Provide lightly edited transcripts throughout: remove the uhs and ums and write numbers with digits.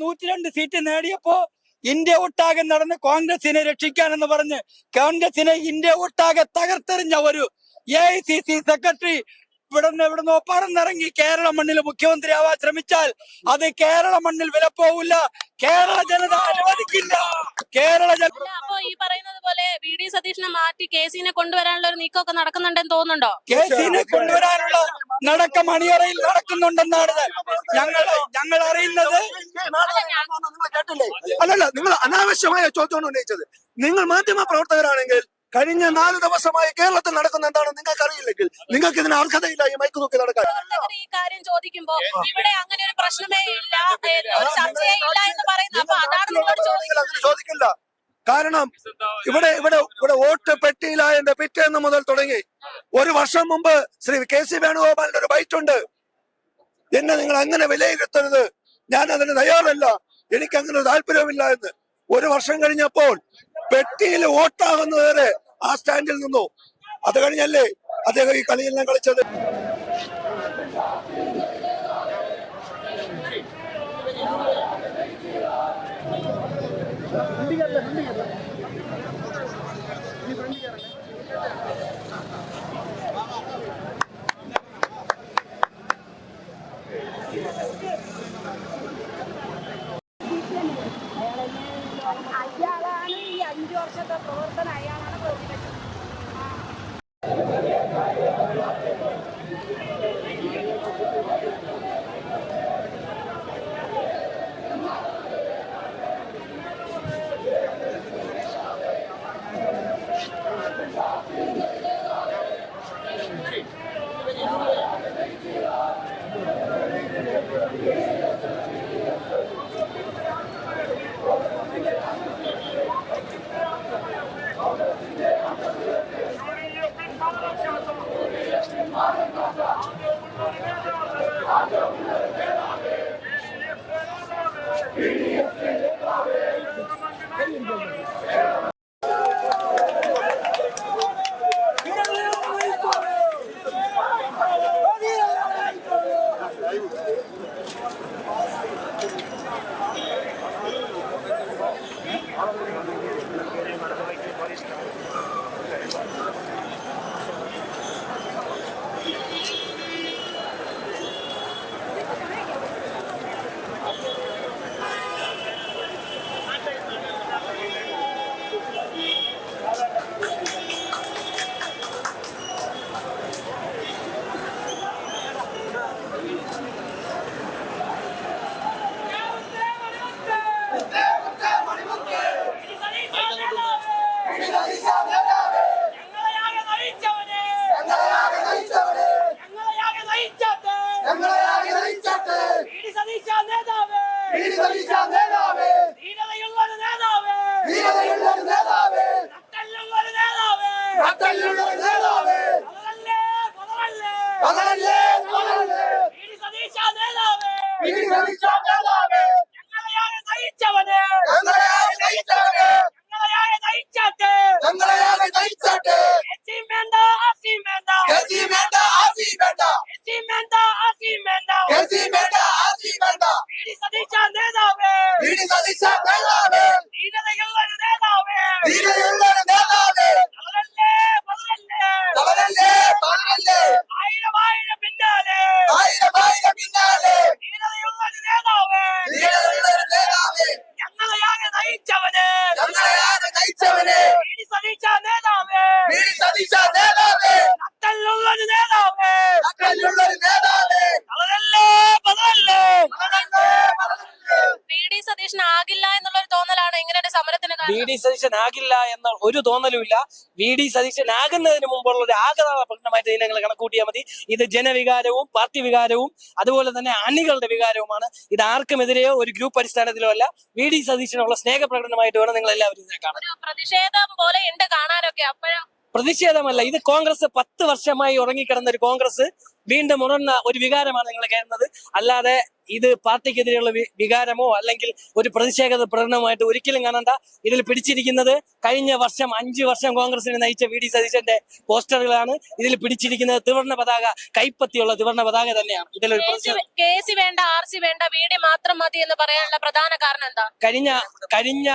102 seat നേടിയപ്പോ India ഒട്ടാകെ നടന്ന് കോൺഗ്രസിനെ രക്ഷിക്കാനെന്ന് പറഞ്ഞ് കോൺഗ്രസിനെ ഇന്ത്യ ഒട്ടാകെ തകർത്തെറിഞ്ഞ ഒരു AICC സെക്രട്ടറി ഇവിടുന്നോ പറന്നിറങ്ങി കേരള മണ്ണിൽ മുഖ്യമന്ത്രിയാവാൻ ശ്രമിച്ചാൽ അത് കേരള മണ്ണിൽ വിലപ്പോവില്ല. കേരള ജനത അനുവദിക്കില്ല. അപ്പൊ ഈ പറയുന്നത് പോലെ VD സതീഷിനെ മാറ്റി KC-നെ കൊണ്ടുവരാനുള്ള ഒരു നീക്കമൊക്കെ നടക്കുന്നുണ്ടെന്ന് തോന്നുന്നുണ്ടോ? KC-നെ കൊണ്ടുവരാനുള്ള നടക്കം അണിയറയിൽ നടക്കുന്നുണ്ടെന്നാണ് ഞങ്ങൾ അറിയുന്നത്. അല്ലല്ല, നിങ്ങൾ അനാവശ്യമായ ചോദ്യമാണ് ഉന്നയിച്ചത്. നിങ്ങൾ മാധ്യമ പ്രവർത്തകരാണെങ്കിൽ കഴിഞ്ഞ 4 ദിവസമായി കേരളത്തിൽ നടക്കുന്ന എന്താണെന്ന് നിങ്ങൾക്ക് അറിയില്ലെങ്കിൽ നിങ്ങൾക്ക് ഇതിന് അർഹതയില്ല ഈ മൈക്ക് നോക്കി നടക്കാൻ. ഈ കാര്യം ചോദിക്കുമ്പോ ഇവിടെ അങ്ങനെ ഒരു പ്രശ്നമേ ഇല്ല, ഒരു ചർച്ചയേ ഇല്ല എന്ന് പറയുന്നത്. അപ്പൊ അതാണ് നിങ്ങളോട് ചോദിക്കില്ല. കാരണം ഇവിടെ വോട്ട് പെട്ടിയില്ല എന്റെ പിറ്റേന്ന് മുതൽ തുടങ്ങി 1 വർഷം മുമ്പ് ശ്രീ KC വേണുഗോപാലിന്റെ ഒരു ബൈറ്റ് ഉണ്ട്. എന്നെ നിങ്ങൾ അങ്ങനെ വിലയിരുത്തരുത്, ഞാൻ അതിന് തയ്യാറല്ല, എനിക്ക് അങ്ങനെ ഒരു താല്പര്യമില്ല എന്ന്. 1 വർഷം കഴിഞ്ഞപ്പോൾ പെട്ടിയിൽ വോട്ടാകുന്നവരെ ആ സ്റ്റാൻഡിൽ നിന്നു. അത് കഴിഞ്ഞല്ലേ അദ്ദേഹം ഈ കളിയെല്ലാം കളിച്ചത്. അയാളാണ് ഈ 5 വർഷത്തെ പ്രവർത്തനം, അയാളാണ് പ്രതിപക്ഷം. VD സതീശനാകില്ല എന്ന ഒരു തോന്നലുമില്ല. VD സതീശനാകുന്നതിന് മുമ്പുള്ള ഒരു ആഗ്രഹ പ്രകടനമായിട്ട് നിങ്ങൾ കണക്കൂട്ടിയാൽ മതി. ഇത് ജനവികാരവും പാർട്ടി വികാരവും അതുപോലെ തന്നെ അണികളുടെ വികാരവുമാണ്. ഇത് ആർക്കുമെതിരെയോ ഒരു ഗ്രൂപ്പ് അടിസ്ഥാനത്തിലോ അല്ല, VD സതീശനുള്ള സ്നേഹപ്രകടനമായിട്ട് വേണം നിങ്ങൾ എല്ലാവരും ഇതിനെ കാണാൻ. പ്രതിഷേധം പോലെ ഉണ്ട് കാണാനൊക്കെ. പ്രതിഷേധമല്ല, ഇത് കോൺഗ്രസ് 10 വർഷമായി ഉറങ്ങിക്കിടന്ന ഒരു കോൺഗ്രസ് വീണ്ടും ഉണർന്ന ഒരു വികാരമാണ് നിങ്ങൾ കരുതുന്നത്. അല്ലാതെ ഇത് പാർട്ടിക്കെതിരെയുള്ള വികാരമോ അല്ലെങ്കിൽ ഒരു പ്രതിഷേധ പ്രകടനമായിട്ട് ഒരിക്കലും കാണണ്ട. ഇതിൽ പിടിച്ചിരിക്കുന്നത് കഴിഞ്ഞ വർഷം 5 വർഷം കോൺഗ്രസിനെ നയിച്ച വി ഡി സതീശന്റെ പോസ്റ്ററുകളാണ്. ഇതിൽ പിടിച്ചിരിക്കുന്നത് ത്രിവർണ്ണ പതാക, കൈപ്പത്തിയുള്ള ത്രിവർണ്ണ പതാക തന്നെയാണ്. ഇതിലൊരു KC വേണ്ട, RC വേണ്ട, VD മാത്രം മതി എന്ന് പറയാനുള്ള പ്രധാന കാരണം എന്താ? കഴിഞ്ഞ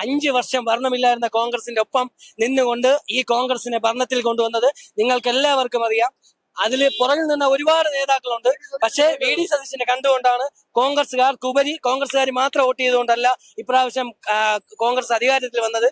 5 വർഷം ഭരണമില്ലായിരുന്ന കോൺഗ്രസിന്റെ ഒപ്പം നിന്നുകൊണ്ട് ഈ കോൺഗ്രസിനെ ഭരണത്തിൽ കൊണ്ടുവന്നത് നിങ്ങൾക്ക് എല്ലാവർക്കും അറിയാം. അതിൽ പുറകിൽ നിന്ന ഒരുപാട് നേതാക്കളുണ്ട്. പക്ഷേ വി ഡി സതീശനെ കണ്ടുകൊണ്ടാണ് കോൺഗ്രസ്സുകാർ മാത്രം വോട്ട് ചെയ്തുകൊണ്ടല്ല ഇപ്രാവശ്യം കോൺഗ്രസ് അധികാരത്തിൽ വന്നത്.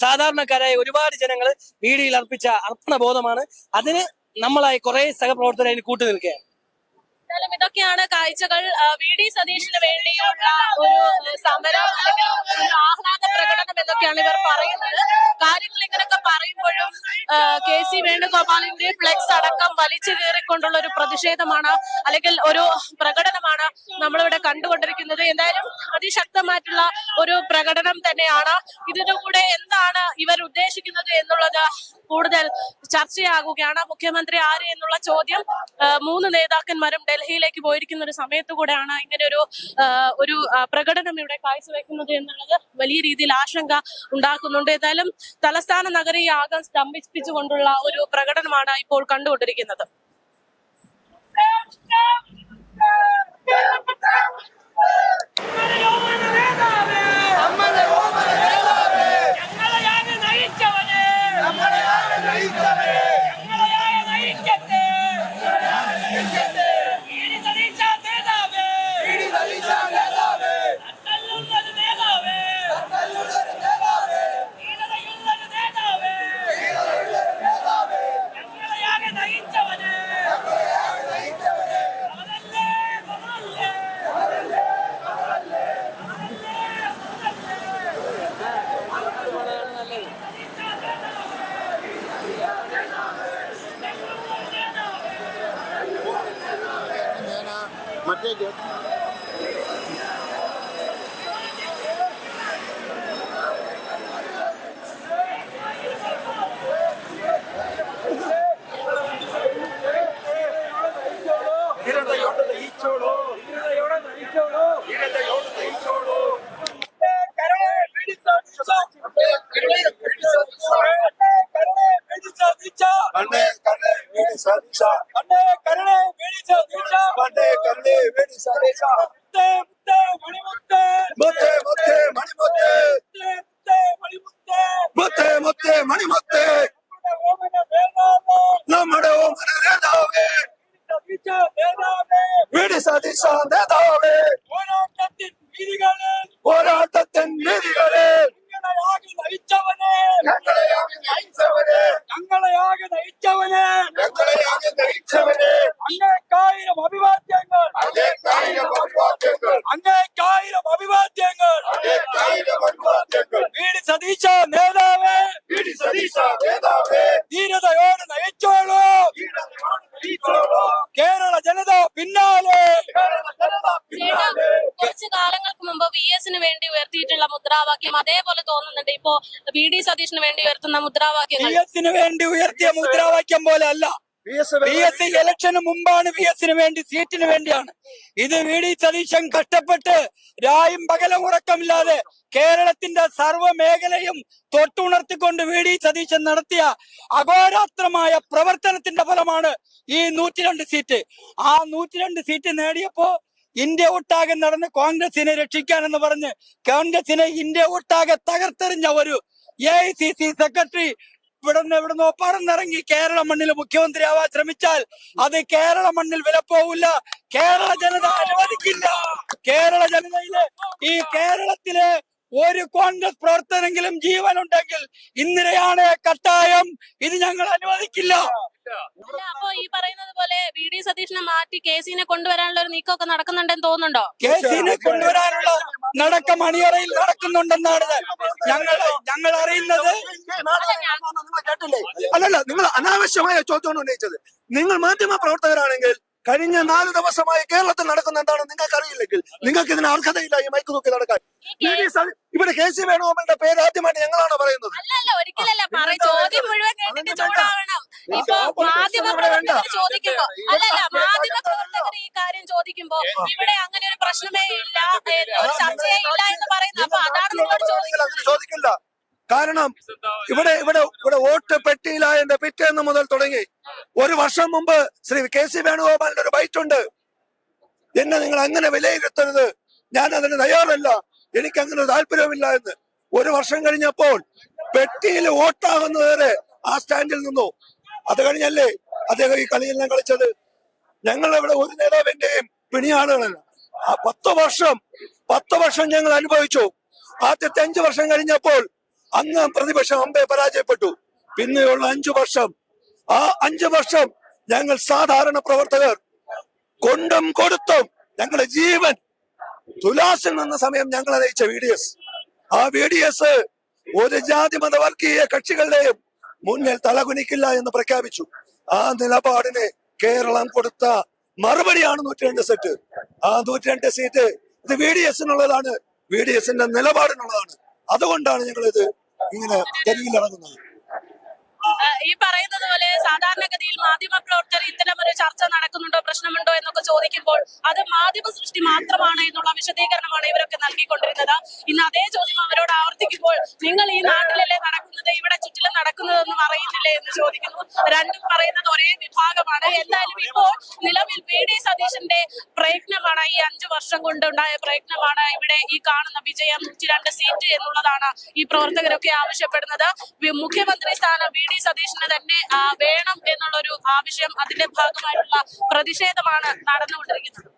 സാധാരണക്കാരായ ഒരുപാട് ജനങ്ങൾ വി ഡിയിൽ അർപ്പിച്ച അർപ്പണബോധമാണ്. അതിന് നമ്മളായി കുറെ സഹപ്രവർത്തകർ അതിന് കൂട്ടുനിൽക്കുകയാണ്. എന്തായാലും ഇതൊക്കെയാണ് കാഴ്ചകൾ. VD സതീഷിന് വേണ്ടിയുള്ള ഒരു സമരം അല്ലെങ്കിൽ ഒരു ആഹ്ലാദ പ്രകടനം എന്നൊക്കെയാണ് ഇവർ പറയുന്നത്. കാര്യങ്ങൾ ഇങ്ങനെയൊക്കെ പറയുമ്പോഴും KC വേണുഗോപാലിന്റെ ഫ്ലെക്സ് അടക്കം വലിച്ചു കീറിക്കൊണ്ടുള്ള ഒരു പ്രതിഷേധമാണ് അല്ലെങ്കിൽ ഒരു പ്രകടനമാണ് നമ്മളിവിടെ കണ്ടുകൊണ്ടിരിക്കുന്നത്. എന്തായാലും അതിശക്തമായിട്ടുള്ള ഒരു പ്രകടനം തന്നെയാണ്. ഇതിലൂടെ എന്താണ് ഇവർ ഉദ്ദേശിക്കുന്നത് എന്നുള്ളത് കൂടുതൽ ചർച്ചയാകുകയാണ്. മുഖ്യമന്ത്രി ആര് എന്നുള്ള ചോദ്യം 3 നേതാക്കന്മാരും ഡൽഹിയിലേക്ക് പോയിരിക്കുന്ന ഒരു സമയത്ത് കൂടെയാണ് ഇങ്ങനെ ഒരു പ്രകടനം ഇവിടെ കാഴ്ചവെക്കുന്നത് എന്നുള്ളത് വലിയ രീതിയിൽ ആശങ്ക ഉണ്ടാക്കുന്നുണ്ട്. ഏതായാലും തലസ്ഥാന നഗരിയെ ആകെ സ്തംഭിപ്പിച്ചുകൊണ്ടുള്ള ഒരു പ്രകടനമാണ് ഇപ്പോൾ കണ്ടുകൊണ്ടിരിക്കുന്നത്. നമ്മുടെ പോരാട്ടത്തിൻ വീതികളിൽ ഞങ്ങളെയാകെ നയിച്ചവനെ അങ്ങേക്കായിരം അഭിവാദ്യങ്ങൾ. വി.ഡി. സതീശ നേതാവേ, ധീരതയോടെ നയിച്ചോളൂ. കേരള ജനത പിന്നാലെ. കുറച്ചു കാലങ്ങൾക്ക് മുമ്പ് VS-ന് വേണ്ടി ഉയർത്തിയിട്ടുള്ള മുദ്രാവാക്യം അതേപോലെ തോന്നുന്നുണ്ട് ഇപ്പോ VD സതീഷിന് വേണ്ടി ഉയർത്തുന്ന മുദ്രാവാക്യം. VS-ന് വേണ്ടി ഉയർത്തിയ മുദ്രാവാക്യം പോലെ അല്ല. VS ഇലക്ഷന് മുമ്പാണ് VS-ന് വേണ്ടി, സീറ്റിന് വേണ്ടിയാണ്. ഇത് വി.ഡി. സതീശൻ കഷ്ടപ്പെട്ട് രായും പകലും ഉറക്കമില്ലാതെ കേരളത്തിന്റെ സർവ്വ മേഖലയും തൊട്ടുണർത്തിക്കൊണ്ട് വി.ഡി. സതീശൻ നടത്തിയ അഘോരാത്രമായ പ്രവർത്തനത്തിന്റെ ഫലമാണ് ഈ 102 സീറ്റ്. ആ 102 സീറ്റ് നേടിയപ്പോ ഇന്ത്യ ഒട്ടാകെ നടന്ന് കോൺഗ്രസിനെ രക്ഷിക്കാനെന്ന് പറഞ്ഞ് കോൺഗ്രസിനെ ഇന്ത്യ ഒട്ടാകെ തകർത്തെറിഞ്ഞ ഒരു AICC സെക്രട്ടറി ഇവിടുന്നോ പറന്നിറങ്ങി കേരള മണ്ണിൽ മുഖ്യമന്ത്രിയാവാൻ ശ്രമിച്ചാൽ അത് കേരള മണ്ണിൽ വിലപ്പോവില്ല. കേരള ജനത അനുവദിക്കില്ല. കേരള ജനതയിലെ ഈ കേരളത്തിലെ ഒരു കോൺഗ്രസ് പ്രവർത്തനെങ്കിലും ജീവനുണ്ടെങ്കിൽ ഇന്ദിരയാണ് കട്ടായം. ഇത് ഞങ്ങൾ അനുവദിക്കില്ല. അപ്പൊ ഈ പറയുന്നത് പോലെ VD സതീഷിനെ മാറ്റി KC-നെ കൊണ്ടുവരാനുള്ള ഒരു നീക്കമൊക്കെ നടക്കുന്നുണ്ടെന്ന് തോന്നുന്നുണ്ടോ? KC-നെ കൊണ്ടുവരാനുള്ള നടക്കം അണിയറയിൽ നടക്കുന്നുണ്ടെന്നാണ് ഞങ്ങൾ അറിയുന്നത്. അല്ലല്ല, നിങ്ങൾ അനാവശ്യമായ ചോദ്യമാണ് ഉന്നയിച്ചത്. നിങ്ങൾ മാധ്യമ പ്രവർത്തകരാണെങ്കിൽ കഴിഞ്ഞ 4 ദിവസമായി കേരളത്തിൽ നടക്കുന്ന എന്താണെന്ന് നിങ്ങൾക്ക് അറിയില്ലെങ്കിൽ നിങ്ങൾക്ക് ഇതിന് അർഹതയില്ല ഈ മൈക്ക് നോക്കി നടക്കാൻ. ഇവിടെ KC വേണുഗോപാലിന്റെ പേര് ആദ്യമായിട്ട് ഞങ്ങളാണോ പറയുന്നത്? അല്ലല്ല, ഒരിക്കലല്ല. ചോദ്യം മുഴുവൻ കേട്ടിട്ട് ചൂടാവണം. ഇപ്പൊ മാധ്യമ പ്രവർത്തകർ ചോദിക്കുമ്പോ, അല്ലല്ല, മാധ്യമ പ്രവർത്തകർ ഈ കാര്യം ചോദിക്കുമ്പോ ഇവിടെ അങ്ങനെ ഒരു പ്രശ്നമേ ഇല്ല, ഒരു ചർച്ചയേ ഇല്ല എന്ന് പറയുന്നത്. അപ്പൊ അതാണ് നിങ്ങളോട് ചോദിക്കുന്നത്. അങ്ങനെ ചോദിക്കില്ല. കാരണം ഇവിടെ ഇവിടെ ഇവിടെ വോട്ട് പെട്ടിയിലായതിന്റെ പിറ്റേന്ന് മുതൽ തുടങ്ങി ഒരു വർഷം മുമ്പ് ശ്രീ KC വേണുഗോപാലിന്റെ ഒരു ബൈറ്റ് ഉണ്ട്. എന്നെ നിങ്ങൾ അങ്ങനെ വിലയിരുത്തരുത്, ഞാൻ അതിന് തയ്യാറല്ല, എനിക്ക് അങ്ങനെ താല്പര്യമില്ല എന്ന്. ഒരു വർഷം കഴിഞ്ഞപ്പോൾ പെട്ടിയിൽ വോട്ടാകുന്നവരെ ആ സ്റ്റാൻഡിൽ നിന്നു. അത് കഴിഞ്ഞല്ലേ അദ്ദേഹം ഈ കളിയെല്ലാം കളിച്ചത്. ഞങ്ങളിവിടെ ഒരു നേതാവിന്റെയും പിണിയാളുകളല്ല. ആ 10 വർഷം ഞങ്ങൾ അനുഭവിച്ചു. ആദ്യത്തെ 5 വർഷം കഴിഞ്ഞപ്പോൾ അങ്ങ് പ്രതിപക്ഷം അമ്പെ പരാജയപ്പെട്ടു. പിന്നെയുള്ള 5 വർഷം, ആ 5 വർഷം ഞങ്ങൾ സാധാരണ പ്രവർത്തകർ കൊണ്ടും കൊടുത്തും ഞങ്ങളുടെ ജീവൻ തുലാസിൽ നിന്ന സമയം ഞങ്ങളെ നയിച്ച VDS, ആ VDS ഒരു ജാതി മത വർഗീയ കക്ഷികളുടെയും മുന്നിൽ തലകുനിക്കില്ല എന്ന് പ്രഖ്യാപിച്ചു. ആ നിലപാടിന് കേരളം കൊടുത്ത മറുപടിയാണ് 102 സീറ്റ്. ആ 102 സീറ്റ് ഇത് VDSനുള്ളതാണ്, VDSന്റെ നിലപാടിനുള്ളതാണ്. അതുകൊണ്ടാണ് ഞങ്ങൾ ഇത് ഇങ്ങനെ തെരുവിലിറങ്ങുന്നത്. ഈ പറയുന്നത് പോലെ സാധാരണഗതിയിൽ മാധ്യമ പ്രവർത്തകർ ഇത്തരം ഒരു ചർച്ച നടക്കുന്നുണ്ടോ, പ്രശ്നമുണ്ടോ എന്നൊക്കെ ചോദിക്കുമ്പോൾ അത് മാധ്യമ സൃഷ്ടി മാത്രമാണ് എന്നുള്ള വിശദീകരണമാണ് ഇവരൊക്കെ നൽകിക്കൊണ്ടിരുന്നത്. ഇന്ന് അതേ ചോദ്യം അവരോട് ആവർത്തിക്കുമ്പോൾ നിങ്ങൾ ഈ നാട്ടിലല്ലേ നടക്കുന്നത്, ഇവിടെ ചുറ്റിലും നടക്കുന്നതൊന്നും അറിയുന്നില്ലേ എന്ന് ചോദിക്കുന്നു. രണ്ടും പറയുന്നത് ഒരേ വിഭാഗമാണ്. എന്തായാലും ഇപ്പോൾ നിലവിൽ VD സതീശന്റെ പ്രയത്നമാണ്, ഈ 5 വർഷം കൊണ്ടുണ്ടായ പ്രയത്നമാണ് ഇവിടെ ഈ കാണുന്ന വിജയം 102 സീറ്റ് എന്നുള്ളതാണ് ഈ പ്രവർത്തകരൊക്കെ ആവശ്യപ്പെടുന്നത്. മുഖ്യമന്ത്രി സ്ഥാനം VD സതീശന് തന്നെ വേണം എന്നുള്ളൊരു ആവശ്യം, അതിന്റെ ഭാഗമായിട്ടുള്ള പ്രതിഷേധമാണ് നടന്നുകൊണ്ടിരിക്കുന്നത്.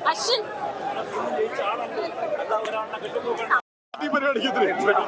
അശ്വിൻ $5.28